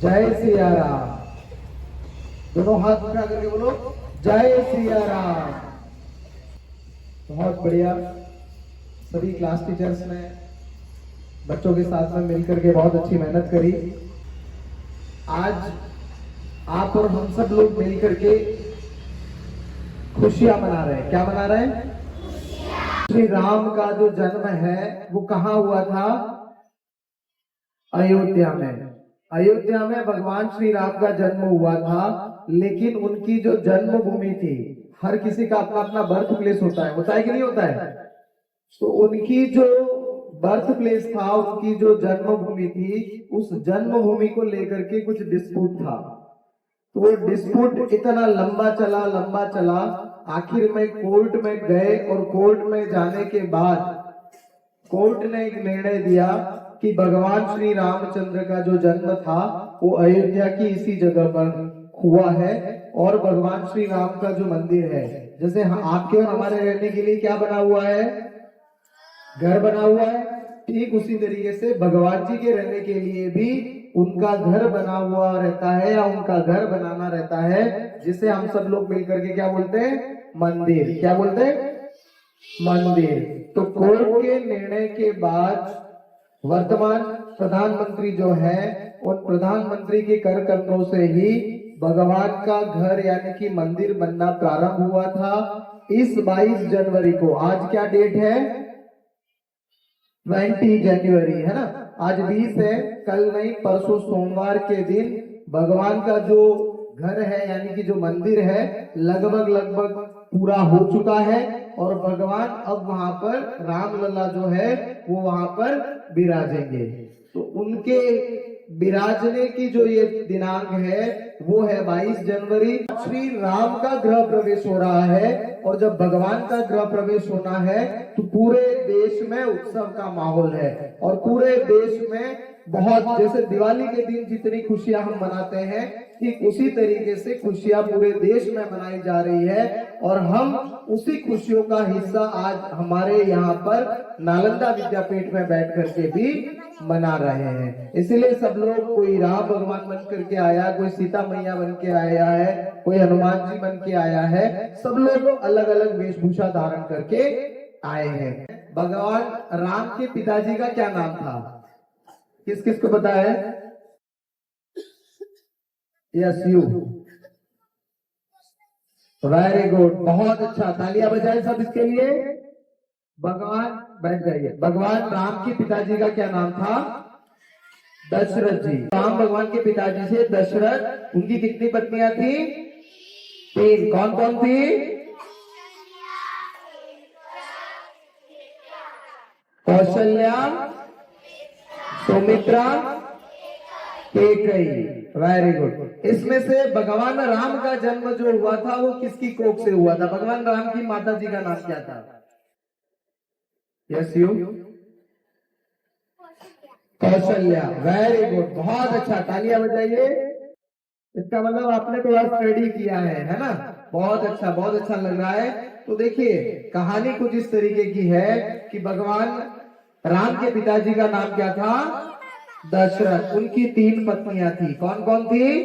जय सिया राम। दोनों हाथ उठा करके बोलो जय सिया राम। बहुत बढ़िया। सभी क्लास टीचर्स ने बच्चों के साथ में मिलकर के बहुत अच्छी मेहनत करी। आज आप और हम सब लोग मिलकर के खुशियां मना रहे हैं। क्या मना रहे हैं? श्री राम का जो जन्म है वो कहाँ हुआ था? अयोध्या में। अयोध्या में भगवान श्री राम का जन्म हुआ था। लेकिन उनकी जो जन्मभूमि थी, हर किसी का अपना अपना बर्थ प्लेस होता है कि नहीं होता है? तो उनकी जो बर्थ प्लेस था, उनकी जो जन्मभूमि थी, उस जन्मभूमि को लेकर के कुछ डिस्प्यूट था। तो वो डिस्प्यूट इतना लंबा चला, आखिर में कोर्ट में गए और कोर्ट में जाने के बाद कोर्ट ने एक निर्णय दिया कि भगवान श्री रामचंद्र का जो जन्म था वो अयोध्या की इसी जगह पर हुआ है। और भगवान श्री राम का जो मंदिर है, जैसे आपके और हमारे रहने के लिए क्या बना हुआ है? घर बना हुआ है। ठीक उसी तरीके से भगवान जी के रहने के लिए भी उनका घर बना हुआ रहता है, या उनका घर बनाना रहता है, जिसे हम सब लोग मिलकर के क्या बोलते हैं? मंदिर। क्या बोलते हैं? मंदिर। तो कोर्ट के निर्णय के बाद वर्तमान प्रधानमंत्री जो है, उन प्रधानमंत्री के कर कमरों से ही भगवान का घर यानी कि मंदिर बनना प्रारंभ हुआ था। इस 22 जनवरी को, आज क्या डेट है? 20 जनवरी है ना। आज 20 है, कल नहीं परसों सोमवार के दिन भगवान का जो घर है यानी कि जो मंदिर है लगभग पूरा हो चुका है। और भगवान अब वहां पर रामलला जो है वो वहां पर विराजेंगे। तो उनके विराजने की जो ये दिनांक है वो है 22 जनवरी। श्री राम का गृह प्रवेश हो रहा है, और जब भगवान का गृह प्रवेश होना है तो पूरे देश में उत्सव का माहौल है। और पूरे देश में बहुत, जैसे दिवाली के दिन जितनी खुशियां हम मनाते हैं, ठीक उसी तरीके से खुशियां पूरे देश में मनाई जा रही है। और हम उसी खुशियों का हिस्सा आज हमारे यहाँ पर नालंदा विद्यापीठ में बैठ करके भी मना रहे हैं। इसलिए सब लोग, कोई राम भगवान बन करके आया, कोई सीता मैया बन के आया है, कोई हनुमान जी बन के आया है, सब लोग अलग अलग वेशभूषा धारण करके आए हैं। भगवान राम के पिताजी का क्या नाम था? किस किस को पता है? Yes, you. वेरी गुड, बहुत अच्छा, तालियां बजाएं सब इसके लिए। भगवान, बैठ जाइए। भगवान राम के पिताजी का क्या नाम था? दशरथ जी। राम भगवान के पिताजी से दशरथ, उनकी कितनी पत्नियां थी? 3। कौन कौन थी? कौशल्या, सुमित्रा, कैकेयी। Very good. इसमें से भगवान राम का जन्म जो हुआ था वो किसकी कोख से हुआ था? भगवान राम की माता जी का नाम क्या था? Yes, you. Kaushalya. Very good, बहुत अच्छा, तालियां बजाइए। इसका मतलब आपने थोड़ा स्टडी किया है ना? बहुत अच्छा लग रहा है। तो देखिए, कहानी कुछ इस तरीके की है कि भगवान राम के पिताजी का नाम क्या था? दशरथ। उनकी 3 पत्नियां थी। कौन कौन थी?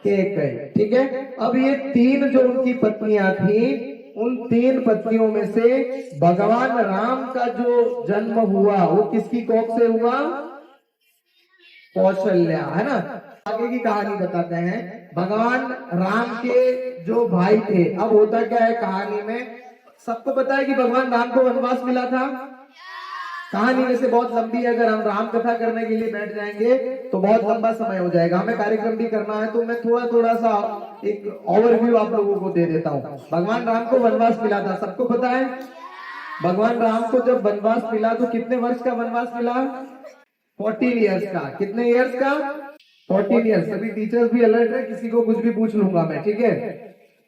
कैकेयी। ठीक है। अब ये 3 जो उनकी पत्नियां थी, उन 3 पत्नियों में से भगवान राम का जो जन्म हुआ वो किसकी कोख से हुआ? कौशल्या, है ना। आगे की कहानी बताते हैं। भगवान राम के जो भाई थे, अब होता क्या है कहानी में, सबको पता है कि भगवान राम को वनवास मिला था। कहानी वैसे बहुत लंबी है, अगर हम राम कथा करने के लिए बैठ जाएंगे तो बहुत लंबा समय हो जाएगा, हमें कार्यक्रम भी करना है। तो मैं थोड़ा सा एक ओवरव्यू आप लोगों को दे देता हूँ। भगवान राम को वनवास मिला था, सबको पता है। भगवान राम को जब वनवास मिला तो कितने वर्ष का वनवास मिला? 14 ईयर्स का। कितने ईयर्स का? 14 ईयर्स। सभी टीचर्स भी अलर्ट है, किसी को कुछ भी पूछ लूंगा मैं, ठीक है।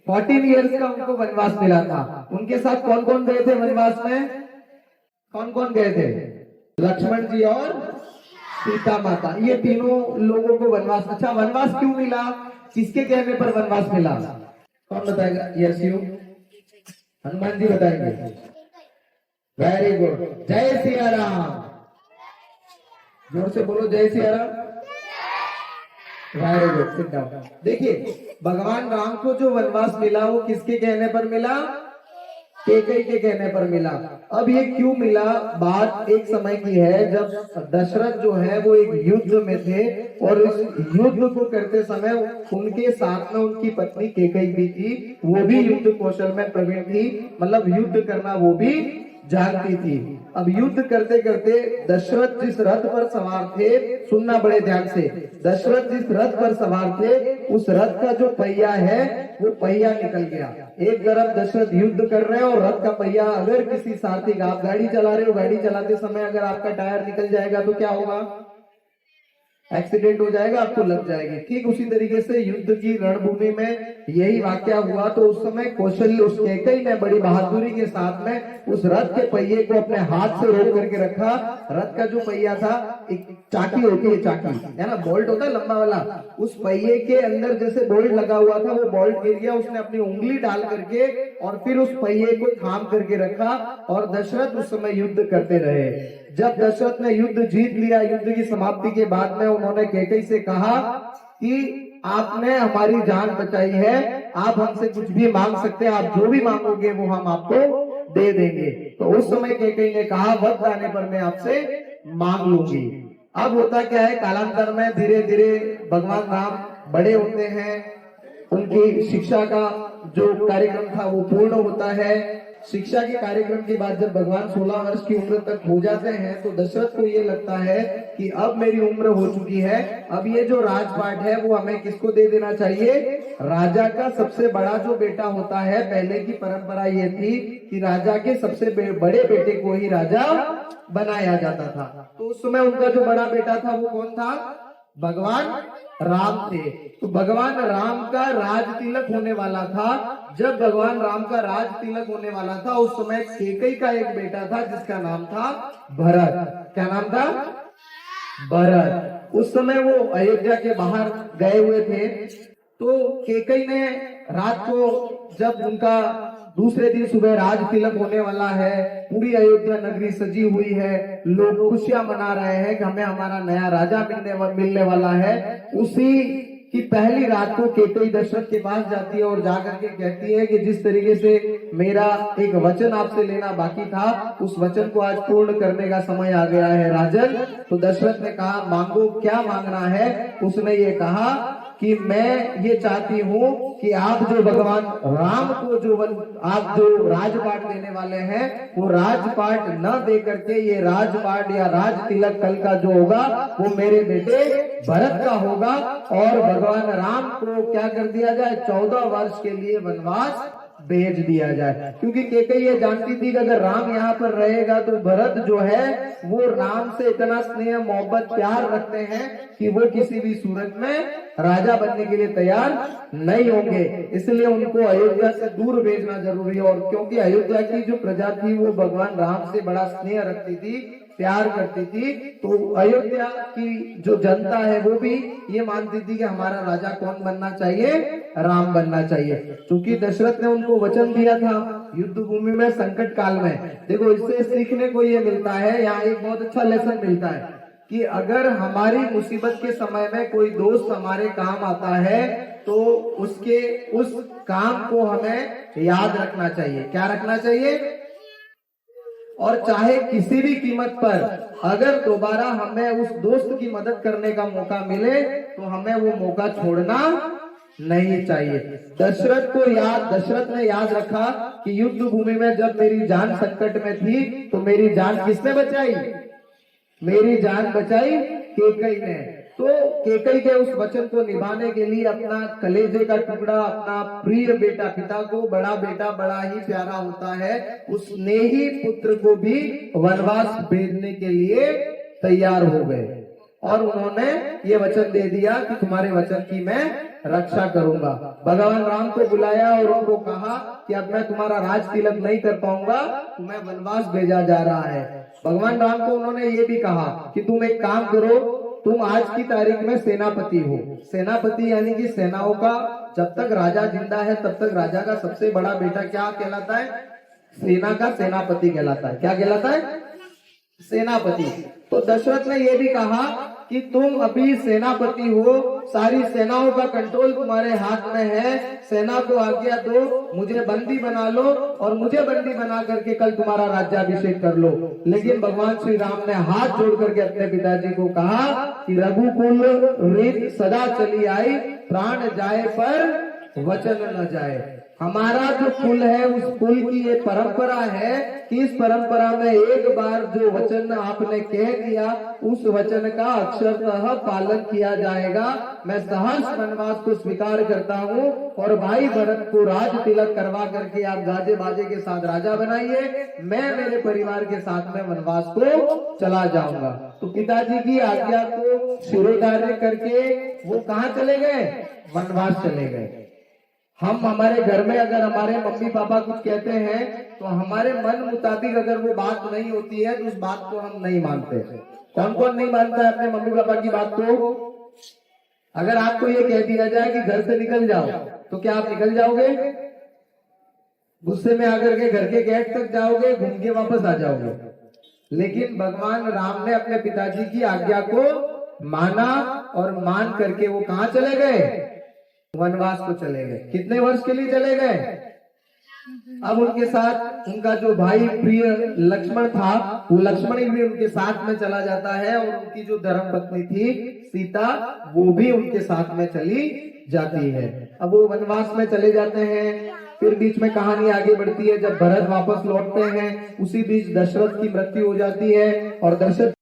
14 ईयर्स का उनको वनवास मिला था। उनके साथ कौन कौन गए थे वनवास में? कौन कौन गए थे? लक्ष्मण जी और सीता माता, ये तीनों लोगों को वनवास। अच्छा, वनवास क्यों मिला? किसके कहने पर वनवास मिला? कौन बताएगा? Yes, you. हनुमान जी बताएंगे। वेरी गुड, जय सिया राम। जोर से बोलो जय Siya Ram. Very good, sit down. देखिए, भगवान राम को जो वनवास मिला वो किसके कहने पर मिला? कैकेयी के कहने पर मिला। अब ये क्यों मिला? बात एक समय की है जब दशरथ जो है वो एक युद्ध में थे और इस युद्ध को करते समय उनके साथ में उनकी पत्नी कैकेयी भी थी। वो भी युद्ध कौशल में प्रवीण थी, मतलब युद्ध करना वो भी जानती थी। अब युद्ध करते करते दशरथ जिस रथ पर सवार थे, सुनना बड़े ध्यान से, दशरथ जिस रथ पर सवार थे उस रथ का जो पहिया है वो पहिया निकल गया। एक तरफ दशरथ युद्ध कर रहे हैं और रथ का पहिया, अगर किसी साथी का, आप गाड़ी चला रहे हो, गाड़ी चलाते समय अगर आपका टायर निकल जाएगा तो क्या होगा? एक्सीडेंट हो जाएगा, आपको लग जाएगी। ठीक उसी तरीके से युद्ध की रणभूमि में यही वाक्य हुआ। तो उस समय कौशल्य, उस कैकेयी ने बड़ी बहादुरी के साथ में उस रथ के पहिए को अपने हाथ से रोक करके रखा। रथ का जो पहिया था, एक चाकी होती है, चाकी है ना, बोल्ट होता है लंबा वाला, उस पहिए के अंदर जैसे बोल्ट लगा हुआ था वो बोल्ट गिर गया। उसने अपनी उंगली डाल करके और फिर उस पहिए को थाम करके रखा और दशरथ उस समय युद्ध करते रहे। जब दशरथ ने युद्ध जीत लिया, युद्ध की समाप्ति के बाद में उन्होंने कैकेयी से कहा कि आपने हमारी जान बचाई है, आप हमसे कुछ भी मांग सकते हैं, आप जो भी मांगोगे वो हम आपको दे देंगे। तो उस समय कैकेयी ने कहा, वक्त आने पर मैं आपसे मांग लूंगी। अब होता क्या है, कालांतर में धीरे धीरे भगवान राम बड़े होते हैं, उनकी शिक्षा का जो कार्यक्रम था वो पूर्ण होता है। शिक्षा के कार्यक्रम के बाद जब भगवान 16 वर्ष की उम्र तक हो जाते हैं तो दशरथ को ये लगता है कि अब मेरी उम्र हो चुकी है, अब ये जो राजपाट है वो हमें किसको दे देना चाहिए? राजा का सबसे बड़ा जो बेटा होता है, पहले की परंपरा ये थी कि राजा के सबसे बड़े बेटे को ही राजा बनाया जाता था। तो उस समय उनका जो बड़ा बेटा था वो कौन था? भगवान राम थे। तो भगवान राम का राज तिलक होने वाला था। जब भगवान राम का राज तिलक होने वाला था उस समय कैकेयी का एक बेटा था जिसका नाम था भरत। क्या नाम था? भरत। उस समय वो अयोध्या के बाहर गए हुए थे। तो कैकेयी ने रात को, जब उनका दूसरे दिन सुबह राज तिलक होने वाला है, पूरी अयोध्या नगरी सजी हुई है, लोग खुशियां मना रहे हैं कि हमें हमारा नया राजा मिलने वाला है, उसी की पहली रात को कैकेयी दशरथ के पास जाती है और जाकर के कहती है कि जिस तरीके से मेरा एक वचन आपसे लेना बाकी था उस वचन को आज पूर्ण करने का समय आ गया है राजन। तो दशरथ ने कहा, मांगो, क्या मांगना है? उसने ये कहा कि मैं ये चाहती हूँ कि आप जो भगवान राम को आप जो राजपाट देने वाले हैं वो राजपाट न दे करके ये राजपाट या राज तिलक कल का जो होगा वो मेरे बेटे भरत का होगा और भगवान राम को क्या कर दिया जाए? 14 वर्ष के लिए वनवास भेज दिया जाए। क्योंकि कैकेयी ये जानती थी कि अगर राम यहाँ पर रहेगा तो भरत जो है वो राम से इतना स्नेह मोहब्बत प्यार रखते हैं कि वो किसी भी सूरत में राजा बनने के लिए तैयार नहीं होंगे। इसलिए उनको अयोध्या से दूर भेजना जरूरी है। और क्योंकि अयोध्या की जो प्रजा थी वो भगवान राम से बड़ा स्नेह रखती थी, प्यार करती थी, तो अयोध्या की जो जनता है वो भी ये मानती थी कि हमारा राजा कौन बनना चाहिए? राम बनना चाहिए। क्योंकि दशरथ ने उनको वचन दिया था युद्ध भूमि में, संकट काल में। देखो, इससे सीखने को ये मिलता है, यहाँ एक बहुत अच्छा लेसन मिलता है कि अगर हमारी मुसीबत के समय में कोई दोस्त हमारे काम आता है तो उसके उस काम को हमें याद रखना चाहिए। क्या रखना चाहिए? और चाहे किसी भी कीमत पर अगर दोबारा हमें उस दोस्त की मदद करने का मौका मिले तो हमें वो मौका छोड़ना नहीं चाहिए। दशरथ ने याद रखा कि युद्ध भूमि में जब मेरी जान संकट में थी तो मेरी जान किसने बचाई? मेरी जान बचाई कैकेयी ने। तो कैकेयी के उस वचन को निभाने के लिए अपना कलेजे का टुकड़ा, अपना प्रिय बेटा, पिता को बड़ा बेटा बड़ा ही प्यारा होता है, उस स्नेही पुत्र को भी वनवास भेजने के लिए तैयार हो गए और उन्होंने ये वचन दे दिया कि तुम्हारे वचन की मैं रक्षा करूंगा। भगवान राम को बुलाया और उनको कहा कि अब मैं तुम्हारा राज तिलक नहीं कर पाऊंगा, तुम्हें वनवास भेजा जा रहा है। भगवान राम को उन्होंने ये भी कहा कि तुम एक काम करो, तुम आज की तारीख में सेनापति हो। सेनापति यानी कि सेनाओं का, जब तक राजा जिंदा है तब तक राजा का सबसे बड़ा बेटा क्या कहलाता है? सेना का सेनापति कहलाता है। क्या कहलाता है? सेनापति। तो दशरथ ने यह भी कहा कि तुम अभी सेनापति हो, सारी सेनाओं का कंट्रोल तुम्हारे हाथ में है, सेना को आज्ञा दो, मुझे बंदी बना लो और मुझे बंदी बना करके कल तुम्हारा राज्याभिषेक कर लो। लेकिन भगवान श्री राम ने हाथ जोड़ करके अपने पिताजी को कहा कि रघुकुल रीत सदा चली आई, प्राण जाए पर वचन न जाए। हमारा जो कुल है उस कुल की ये परंपरा है कि इस परंपरा में एक बार जो वचन आपने कह दिया उस वचन का अक्षरतः पालन किया जाएगा। मैं सहर्ष वनवास को स्वीकार करता हूँ और भाई भरत को राज तिलक करवा करके आप गाजे बाजे के साथ राजा बनाइए, मैं मेरे परिवार के साथ में वनवास को चला जाऊंगा। तो पिताजी की आज्ञा को शिरोधार्य करके वो कहाँ चले गए? वनवास चले गए। हम हमारे घर में अगर हमारे मम्मी पापा कुछ कहते हैं तो हमारे मन मुताबिक अगर वो बात नहीं होती है तो उस बात को हम नहीं मानते। कौन कौन नहीं मानता है अपने मम्मी पापा की बात को? अगर आपको ये कह दिया जाए कि घर से निकल जाओ तो क्या आप निकल जाओगे? गुस्से में आकर के घर के गेट तक जाओगे, घूम के वापस आ जाओगे। लेकिन भगवान राम ने अपने पिताजी की आज्ञा को माना और मान करके वो कहाँ चले गए? वनवास को चले गए। कितने वर्ष के लिए चले गए? अब उनके साथ उनका जो भाई प्रिय लक्ष्मण था, वो लक्ष्मण भी उनके साथ में चला जाता है और उनकी जो धर्म पत्नी थी सीता, वो भी उनके साथ में चली जाती है। अब वो वनवास में चले जाते हैं। फिर बीच में कहानी आगे बढ़ती है। जब भरत वापस लौटते हैं उसी बीच दशरथ की मृत्यु हो जाती है और दशरथ